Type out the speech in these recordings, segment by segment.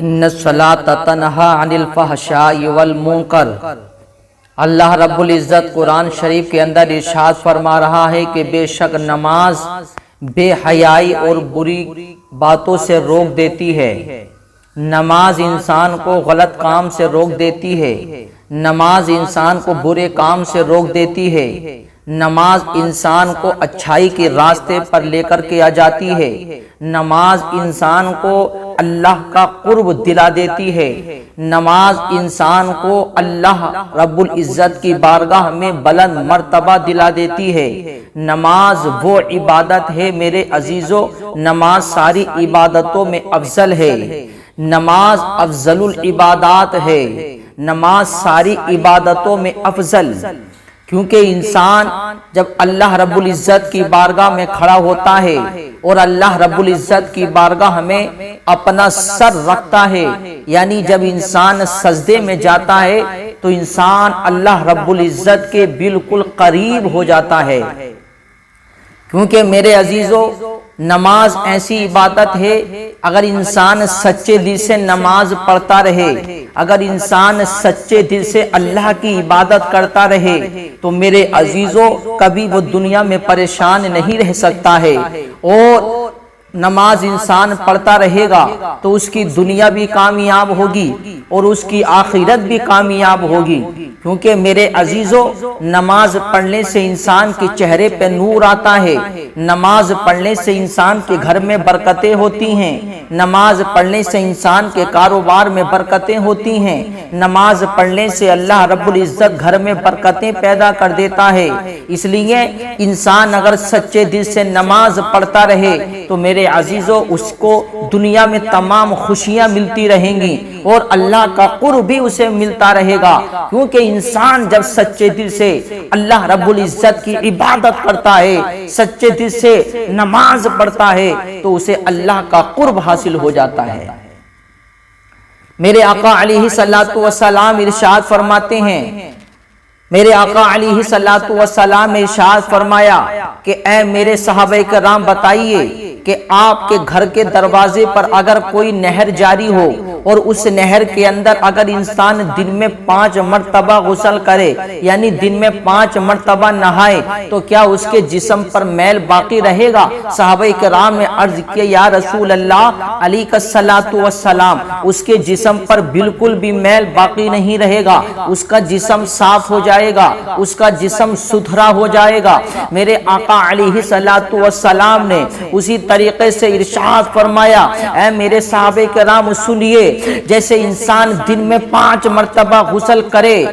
ان الصلاۃ تنہی عن الفحشاء والمنکر۔ اللہ رب العزت قرآن شریف کے اندر ارشاد فرما رہا ہے کہ بے شک نماز بے حیائی اور بری باتوں سے روک دیتی ہے۔ نماز انسان کو غلط کام سے روک دیتی ہے، نماز انسان کو برے کام سے روک دیتی ہے، نماز انسان کو اچھائی کے راستے پر لے کر کے آ جاتی ہے، نماز انسان کو اللہ کا قرب دلا دیتی ہے، نماز انسان کو اللہ رب العزت کی بارگاہ میں بلند مرتبہ دلا دیتی ہے۔ نماز وہ عبادت ہے میرے عزیزو، نماز ساری عبادتوں میں افضل ہے، نماز افضل العبادات ہے، نماز ساری عبادتوں میں افضل، کیونکہ انسان جب اللہ رب العزت کی بارگاہ میں کھڑا ہوتا ہے اور اللہ رب العزت کی بارگاہ میں اپنا سر رکھتا ہے، یعنی جب انسان سجدے میں جاتا ہے تو انسان اللہ رب العزت کے بالکل قریب ہو جاتا ہے۔ کیونکہ میرے عزیزو نماز ایسی عبادت ہے، اگر انسان سچے دل سے نماز پڑھتا رہے، اگر انسان سچے دل سے اللہ کی عبادت کرتا رہے تو میرے عزیزو کبھی وہ دنیا میں پریشان نہیں رہ سکتا ہے، اور نماز انسان پڑھتا رہے گا تو اس کی دنیا بھی کامیاب ہوگی اور اس کی آخرت بھی کامیاب ہوگی۔ کیونکہ میرے عزیزو نماز پڑھنے سے انسان کے چہرے پہ نور آتا ہے، نماز پڑھنے سے انسان کے گھر میں برکتیں ہوتی ہیں، نماز پڑھنے سے انسان کے کاروبار میں برکتیں ہوتی ہیں، نماز پڑھنے سے اللہ رب العزت گھر میں برکتیں پیدا کر دیتا ہے۔ اس لیے انسان اگر سچے دل سے نماز پڑھتا رہے تو میرے عزیزو اس کو دنیا میں تمام خوشیاں ملتی رہیں گی اور اللہ کا قرب بھی اسے ملتا رہے گا، کیونکہ انسان جب سچے دل سے اللہ رب العزت کی عبادت کرتا ہے، سچے دل سے نماز پڑھتا ہے تو اسے اللہ کا قرب حاصل ہو جاتا ہے۔ میرے آقا علیہ الصلوۃ والسلام ارشاد فرماتے ہیں، میرے آقا علیہ الصلوۃ والسلام نے ارشاد فرمایا کہ اے میرے صحابہ کرام بتائیے کہ آپ کے گھر کے دروازے پر اگر کوئی نہر جاری ہو اور اس نہر کے اندر اگر انسان دن میں 5 مرتبہ غسل کرے، یعنی دن میں 5 مرتبہ نہائے، تو کیا اس کے جسم پر میل باقی رہے گا؟ صحابہ کرام نے عرض کیا یا رسول اللہ علیہ الصلوۃ والسلام، اس کے جسم پر بالکل بھی میل باقی نہیں رہے گا، اس کا جسم صاف ہو جائے گا، اس کا جسم ستھرا ہو جائے گا۔ میرے آقا علیہ الصلوۃ والسلام نے اسی طریقے سے ارشاد فرمایا، اے میرے صحابہ کرام سنیے، جیسے انسان دن میں 5 مرتبہ غسل کرے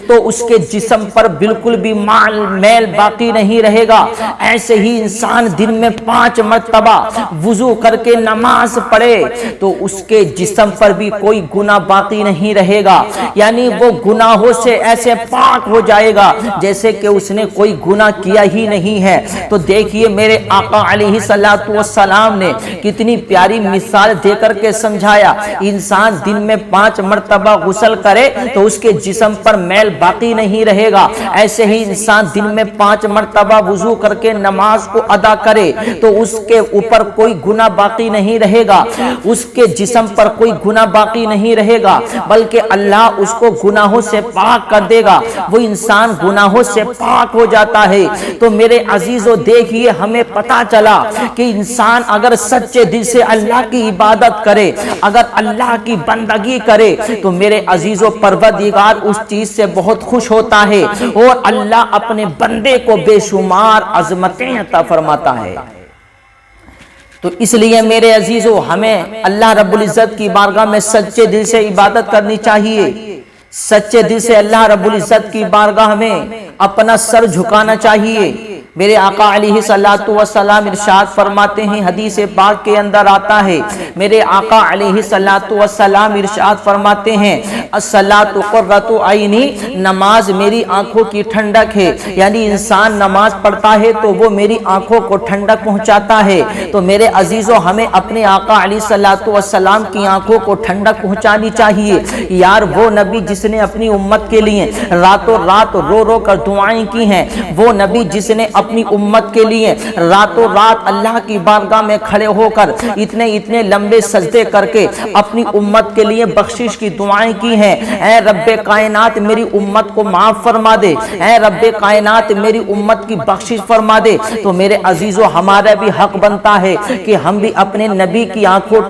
تو اس کے جسم پر بالکل بھی میل باقی نہیں رہے گا، ایسے ہی انسان دن میں 5 مرتبہ وضو کر کے نماز پڑھے تو اس کے جسم پر بھی کوئی گناہ باقی نہیں رہے گا، یعنی وہ گناہوں سے ایسے پاک ہو جائے گا جیسے کہ اس نے کوئی گناہ کیا ہی نہیں ہے۔ تو دیکھیے میرے آقا علیہ الصلوۃ والسلام نے کتنی پیاری مثال دے کر کے سمجھایا، انسان دن میں 5 مرتبہ غسل کرے تو اس کے جسم پر میل باقی نہیں رہے گا، ایسے ہی انسان دن میں 5 مرتبہ وضو کر کے نماز کو ادا کرے تو اس کے اوپر کوئی گناہ باقی نہیں رہے گا، اس کے جسم پر کوئی گناہ باقی نہیں رہے گا، بلکہ اللہ اس کو گناہوں سے پاک کر دے گا، وہ انسان گناہوں سے پاک ہو جاتا ہے۔ تو میرے عزیزو دیکھیے ہمیں پتا چلا کہ انسان اگر سچے دل سے اللہ کی عبادت کرے، اگر اللہ کی بندگی کرے تو میرے عزیزو پروردگار اس چیز سے بہت خوش ہوتا ہے اور اللہ اپنے بندے کو بے شمار عظمتیں عطا فرماتا ہے۔ تو اس لیے میرے عزیزو ہمیں اللہ رب العزت کی بارگاہ میں سچے دل سے عبادت کرنی چاہیے، سچے دل سے اللہ رب العزت کی بارگاہ میں اپنا سر جھکانا چاہیے۔ میرے آقا علیہ الصلوۃ والسلام ارشاد فرماتے ہیں، حدیث پاک کے اندر آتا ہے، میرے آقا علیہ الصلوۃ والسلام ارشاد فرماتے ہیں الصلاۃ قرۃ عینی، نماز میری آنکھوں کی ٹھنڈک ہے، یعنی انسان نماز پڑھتا ہے تو وہ میری آنکھوں کو ٹھنڈک پہنچاتا ہے۔ تو میرے عزیزو ہمیں اپنے آقا علیہ الصلوۃ والسلام کی آنکھوں کو ٹھنڈک پہنچانی چاہیے۔ یار وہ نبی جس نے اپنی امت کے لیے راتوں رات رو رو کر دعائیں کی ہیں، وہ نبی جس نے اپنی امت کے لیے راتوں رات اللہ کی بارگاہ میں کھڑے ہو کر اتنے لمبے سجدے کر کے اپنی امت کے لیے بخشش کی دعائیں کی ہیں۔ اے رب کائنات میری امت کو معاف فرما دے، اے رب کائنات میری امت کی بخشش فرما دے۔ تو میرے عزیزو ہمارا بھی حق بنتا ہے کہ ہم بھی اپنے نبی کی آنکھوں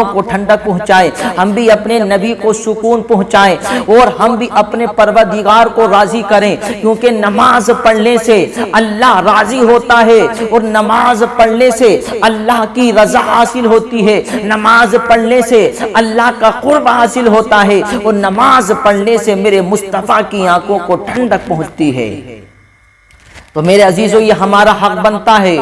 کو ٹھنڈک پہنچائیں، ہم بھی اپنے نبی کو سکون پہنچائیں، اور ہم بھی اپنے پروردگار کو راضی کریں، کیونکہ نماز پڑھنے سے اللہ راضی ہوتا ہے، اور نماز پڑھنے سے اللہ کی رضا حاصل ہوتی ہے، نماز پڑھنے سے اللہ کا قرب حاصل ہوتا ہے، اور نماز پڑھنے سے میرے مصطفیٰ کی آنکھوں کو ٹھنڈک پہنچتی ہے۔ تو میرے عزیزو یہ ہمارا حق بنتا ہے۔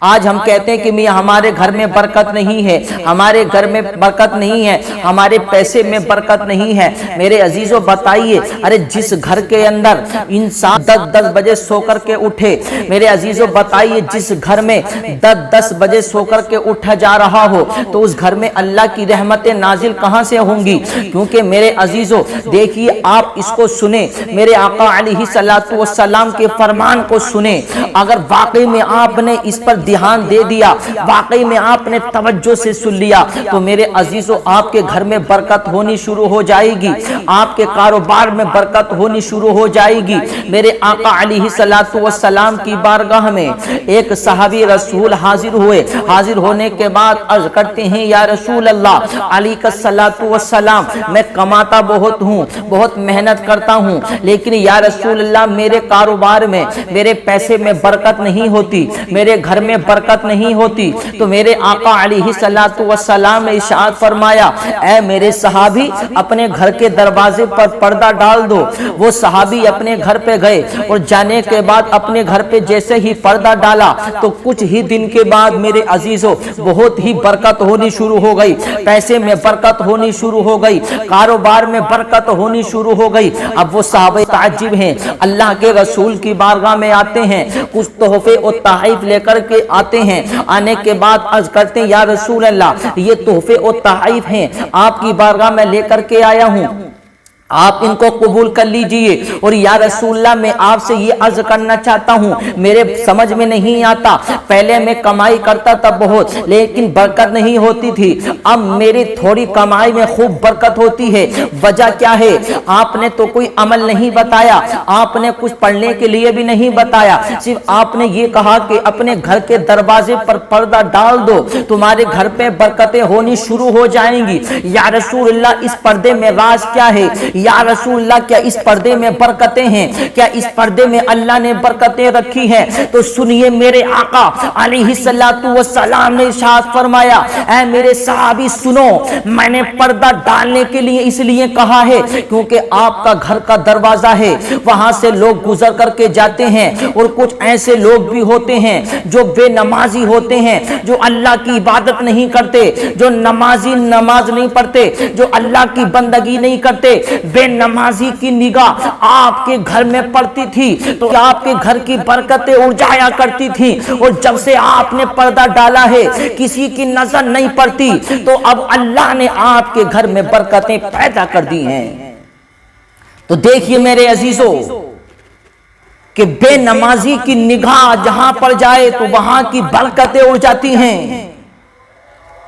آج ہم کہتے ہیں کہ میاں ہمارے گھر میں برکت نہیں ہے، ہمارے گھر میں برکت نہیں ہے، ہمارے پیسے میں برکت نہیں ہے۔ میرے عزیزو بتائیے، ارے جس گھر کے اندر انسان 10 بجے سو کر کے اٹھے، میرے عزیزو بتائیے جس گھر میں 10 بجے سو کر کے اٹھا جا رہا ہو، تو اس گھر میں اللہ کی رحمتیں نازل کہاں سے ہوں گی؟ کیونکہ میرے عزیزو دیکھیے، آپ اس کو سنیں، میرے آقا علیہ السلام کے فرمان کو سنیں۔ اگر واقعی میں آپ نے اس پر دھیان دے دیا، واقعی میں آپ نے توجہ سے سن لیا، تو میرے عزیزو آپ کے گھر میں برکت ہونی شروع ہو جائے گی، آپ کے کاروبار میں برکت ہونی شروع ہو جائے گی۔ میرے آقا علیہ السلام کی بارگاہ میں ایک صحابی رسول حاضر ہوئے، حاضر ہونے کے بعد عرض کرتے ہیں یا رسول اللہ علیہ السلام، میں کماتا بہت ہوں، بہت محنت کرتا ہوں، لیکن یا رسول اللہ میرے کاروبار میں، میرے پیسے میں برکت نہیں ہوتی، میرے گھر میں برکت نہیں ہوتی۔ تو میرے آقا علیہ السلام نے ارشاد فرمایا، اے میرے صحابی اپنے گھر کے دروازے پر پردہ ڈال دو۔ وہ صحابی اپنے گھر پہ گئے، اور جانے کے بعد اپنے گھر پہ جیسے ہی پردہ ڈالا تو کچھ ہی دن کے بعد میرے عزیزو بہت ہی برکت ہونی شروع ہو گئی، پیسے میں برکت ہونی شروع ہو گئی، کاروبار میں برکت ہونی شروع ہو گئی۔ اب وہ صحابہ تعجب ہیں، اللہ کے رسول کی بارگاہ میں آتے ہیں، کچھ تحفے اور تحائف لے کر کے آتے ہیں، آنے کے بعد عرض کرتے ہیں یا رسول اللہ یہ تحفے اور تحائف ہیں، آپ کی بارگاہ میں لے کر کے آیا ہوں، آپ ان کو قبول کر لیجئے۔ اور یا رسول اللہ میں آپ سے یہ عرض کرنا چاہتا ہوں، میرے سمجھ میں نہیں آتا، پہلے میں کمائی کرتا تھا بہت، لیکن برکت نہیں ہوتی تھی، اب میری تھوڑی کمائی میں خوب برکت ہوتی ہے، وجہ کیا ہے؟ آپ نے تو کوئی عمل نہیں بتایا، آپ نے کچھ پڑھنے کے لیے بھی نہیں بتایا، صرف آپ نے یہ کہا کہ اپنے گھر کے دروازے پر پردہ ڈال دو، تمہارے گھر پہ برکتیں ہونی شروع ہو جائیں گی۔ یا رسول اللہ اس پردے میں راز کیا ہے؟ یا رسول اللہ کیا اس پردے میں برکتیں ہیں؟ کیا اس پردے میں اللہ نے برکتیں رکھی ہیں؟ تو سنیے میرے آقا علیہ السلام نے ارشاد فرمایا، اے میرے صحابی سنو، میں نے پردہ ڈالنے کے لیے اس لیے کہا ہے کیونکہ آپ کا گھر کا دروازہ ہے، وہاں سے لوگ گزر کر کے جاتے ہیں، اور کچھ ایسے لوگ بھی ہوتے ہیں جو بے نمازی ہوتے ہیں، جو اللہ کی عبادت نہیں کرتے، جو نماز نہیں پڑھتے، جو اللہ کی بندگی نہیں کرتے۔ بے نمازی کی نگاہ آپ کے گھر میں پڑتی تھی تو آپ کے گھر کی برکتیں اڑ جایا کرتی تھی، اور جب سے آپ نے پردہ ڈالا ہے کسی کی نظر نہیں پڑتی، تو اب اللہ نے آپ کے گھر میں برکتیں پیدا کر دی ہیں۔ تو دیکھیے میرے عزیزو کہ بے نمازی کی نگاہ جہاں پر جائے تو وہاں کی برکتیں اڑ جاتی ہیں۔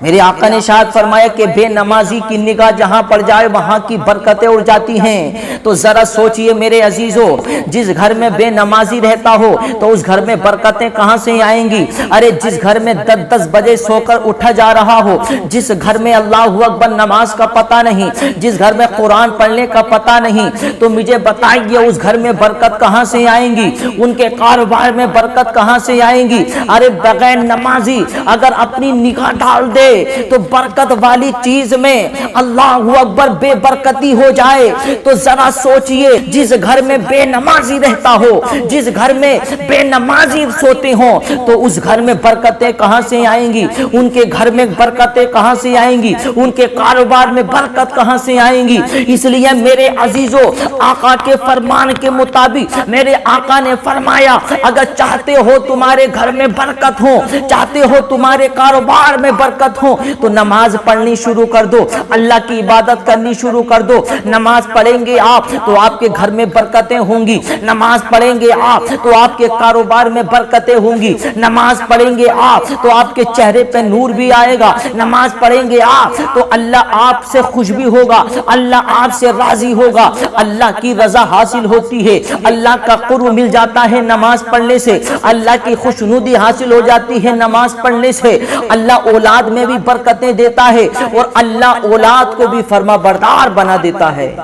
میرے آقا نے ارشاد فرمایا کہ بے نمازی کی نگاہ جہاں پر جائے وہاں کی برکتیں اڑ جاتی ہیں۔ تو ذرا سوچئے میرے عزیزو، جس گھر میں بے نمازی رہتا ہو تو اس گھر میں برکتیں کہاں سے آئیں گی؟ ارے جس گھر میں 10 بجے سو کر اٹھا جا رہا ہو، جس گھر میں اللہ اکبر نماز کا پتہ نہیں، جس گھر میں قرآن پڑھنے کا پتہ نہیں، تو مجھے بتائیے اس گھر میں برکت کہاں سے آئیں گی؟ ان کے کاروبار میں برکت کہاں سے آئیں گی؟ ارے بغیر نمازی اگر اپنی نگاہ ڈال دے تو برکت والی چیز میں اللہ اکبر بے برکتی ہو جائے۔ تو ذرا سوچئے، جس گھر میں بے نمازی رہتا ہو، جس گھر میں بے نمازی سوتے ہوں، تو اس گھر میں برکتیں کہاں سے آئیں گی؟ ان کے گھر میں برکتیں کہاں سے آئیں گی؟ ان کے کاروبار میں برکت کہاں سے آئیں گی؟ اس لیے میرے عزیزو، آقا کے فرمان کے مطابق میرے آقا نے فرمایا، اگر چاہتے ہو تمہارے گھر میں برکت ہو، چاہتے ہو تمہارے کاروبار میں برکت برکت ہو تو نماز پڑھنی شروع کر دو، اللہ کی عبادت کرنی شروع کر دو۔ نماز پڑھیں گے آپ تو آپ کے گھر میں برکتیں ہوں گی، نماز پڑھیں گے آپ تو آپ کے کاروبار میں برکتیں ہوں گی، نماز پڑھیں گے آپ تو آپ کے چہرے پہ نور بھی آئے گا، نماز پڑھیں گے آپ تو اللہ آپ سے خوش بھی ہوگا، اللہ آپ سے راضی ہوگا، اللہ کی رضا حاصل ہوتی ہے، اللہ کا قرب مل جاتا ہے نماز پڑھنے سے، اللہ کی خوشنودی حاصل ہو جاتی ہے نماز پڑھنے سے، اللہ اولاد میں بھی برکتیں دیتا ہے اور اللہ اولاد کو بھی فرما بردار بنا دیتا ہے۔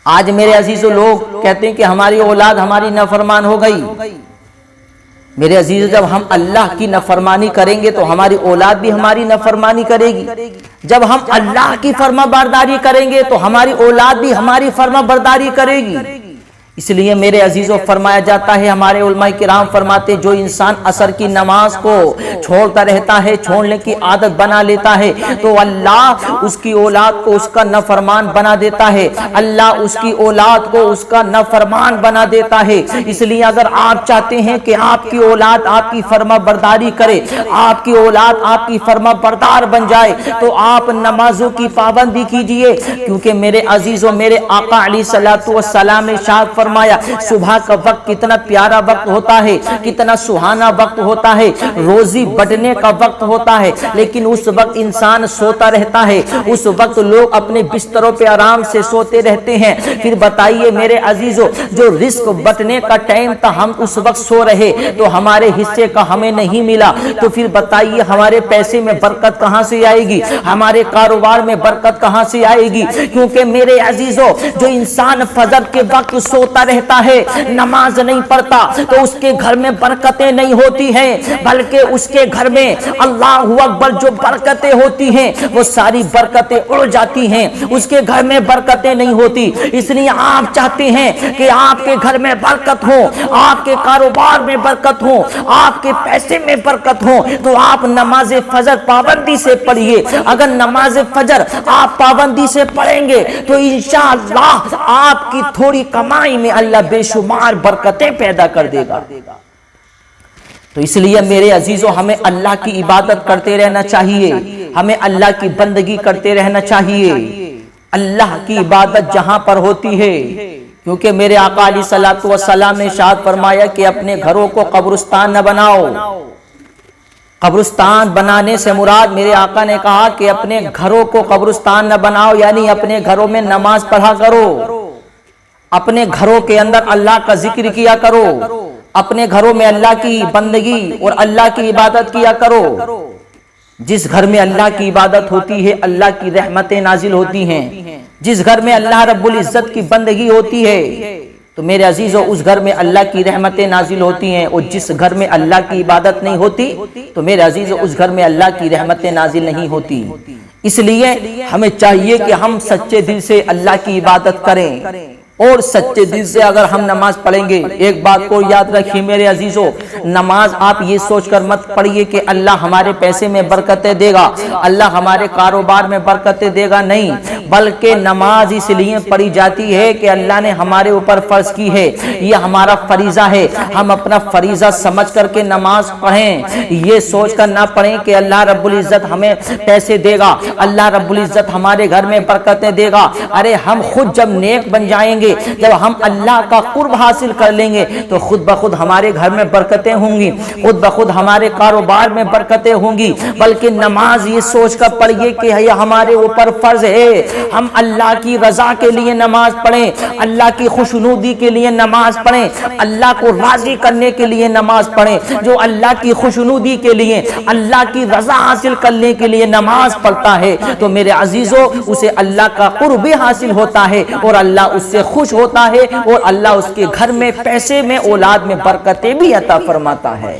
آج میرے عزیزو لوگ کہتے ہیں کہ ہماری اولاد ہماری نافرمان ہو گئی۔ میرے عزیز، جب ہم اللہ کی نافرمانی کریں گے تو ہماری اولاد بھی ہماری نافرمانی کرے گی، جب ہم اللہ کی فرما برداری کریں گے تو ہماری اولاد بھی ہماری فرما برداری کرے گی۔ اس لیے میرے عزیزو فرمایا جاتا ہے، ہمارے علماء کرام فرماتے جو انسان عصر کی نماز کو چھوڑتا رہتا ہے، چھوڑنے کی عادت بنا لیتا ہے تو اللہ اس کی اولاد کو اس کا نافرمان بنا دیتا ہے، اللہ اس کی اولاد کو اس کا نافرمان بنا دیتا ہے۔ اس لیے اگر آپ چاہتے ہیں کہ آپ کی اولاد آپ کی فرما برداری کرے، آپ کی اولاد آپ کی فرما بردار بن جائے تو آپ نمازوں کی پابندی کیجئے، کیونکہ میرے عزیزو میرے آقا علیہ الصلوۃ والسلام نے ارشاد فرمایا صبح کا وقت کتنا پیارا وقت ہوتا ہے، کتنا سہانا وقت ہوتا ہے، روزی بڑھنے کا وقت ہوتا ہے، لیکن اس وقت انسان سوتا رہتا ہے، اس وقت لوگ اپنے بستروں پہ آرام سے سوتے رہتے ہیں۔ پھر بتائیے میرے عزیزو، جو رزق بٹنے کا ٹائم تھا ہم اس وقت سو رہے تو ہمارے حصے کا ہمیں نہیں ملا، تو پھر بتائیے ہمارے پیسے میں برکت کہاں سے آئے گی، ہمارے کاروبار میں برکت کہاں سے آئے گی؟ کیونکہ میرے عزیزو جو انسان فجر کے وقت سوتا رہتا ہے، نماز نہیں پڑھتا تو اس کے گھر میں برکتیں نہیں ہوتی ہیں، بلکہ اس کے گھر میں اللہ اکبر جو برکتیں ہوتی ہیں وہ ساری برکتیں اڑ جاتی ہیں، اس کے گھر میں برکتیں نہیں ہوتی۔ اس لیے آپ چاہتے ہیں کہ آپ کے گھر میں برکت ہو، آپ کے کاروبار میں برکت ہو، آپ کے پیسے میں برکت ہو تو آپ نماز فجر پابندی سے پڑھیے۔ اگر نماز فجر آپ پابندی سے پڑھیں گے تو انشاءاللہ آپ کی تھوڑی کمائی میں اللہ بے شمار برکتیں پیدا کر دے گا۔ تو اس لیے میرے عزیزو ہمیں اللہ کی عبادت کرتے رہنا چاہیے، ہمیں اللہ کی بندگی کرتے رہنا چاہیے، اللہ کی عبادت جہاں پر ہوتی ہے، کیونکہ میرے آقا علیہ الصلوۃ والسلام نے ارشاد فرمایا کہ اپنے گھروں کو قبرستان نہ بناؤ۔ قبرستان بنانے سے مراد میرے آقا نے کہا کہ اپنے گھروں کو قبرستان نہ بناؤ، یعنی اپنے گھروں میں نماز پڑھا کرو، اپنے گھروں کے اندر اللہ کا ذکر کیا کرو، اپنے گھروں میں اللہ کی بندگی اور اللہ کی عبادت کیا کرو۔ جس گھر میں اللہ کی عبادت ہوتی ہے اللہ کی رحمتیں نازل ہوتی ہیں، جس گھر میں اللہ رب العزت کی بندگی ہوتی ہے تو میرے عزیزو اس گھر میں اللہ کی رحمتیں نازل ہوتی ہیں، اور جس گھر میں اللہ کی عبادت نہیں ہوتی تو میرے عزیزو اس گھر میں اللہ کی رحمتیں نازل نہیں ہوتی۔ اس لیے ہمیں چاہیے کہ ہم سچے دل سے اللہ کی عبادت کریں، اور سچے دل سے اگر ہم نماز پڑھیں گے، ایک بات کو یاد رکھیے میرے عزیزو، نماز آپ یہ سوچ کر مت پڑھیے کہ اللہ ہمارے پیسے میں برکتیں دے گا، اللہ ہمارے کاروبار میں برکتیں دے گا، نہیں، بلکہ نماز اس لیے پڑھی جاتی ہے کہ اللہ نے ہمارے اوپر فرض کی ہے، یہ ہمارا فریضہ ہے، ہم اپنا فریضہ سمجھ کر کے نماز پڑھیں، یہ سوچ کر نہ پڑھیں کہ اللہ رب العزت ہمیں پیسے دے گا، اللہ رب العزت ہمارے گھر میں برکتیں دے گا۔ ارے ہم خود جب نیک بن جائیں گے، جب ہم اللہ کا قرب حاصل کر لیں گے تو خود بخود ہمارے گھر میں برکتیں ہوں گی، خود بخود ہمارے کاروبار میں برکتیں ہوں گی۔ بلکہ نماز یہ سوچ کر پڑھیے کہ یہ ہمارے اوپر فرض ہے، ہم اللہ کی رضا کے لیے نماز پڑھیں، اللہ کی خوشنودی کے لیے نماز پڑھیں، اللہ کو راضی کرنے کے لیے نماز پڑھیں۔ جو اللہ کی خوشنودی کے لیے، اللہ کی رضا حاصل کرنے کے لیے نماز پڑھتا ہے تو میرے عزیزو اسے اللہ کا قرب بھی حاصل ہوتا ہے اور اللہ اس سے خوش ہوتا ہے، اور اللہ اس کے گھر میں، پیسے میں، اولاد میں برکتیں بھی عطا فرماتا ہے۔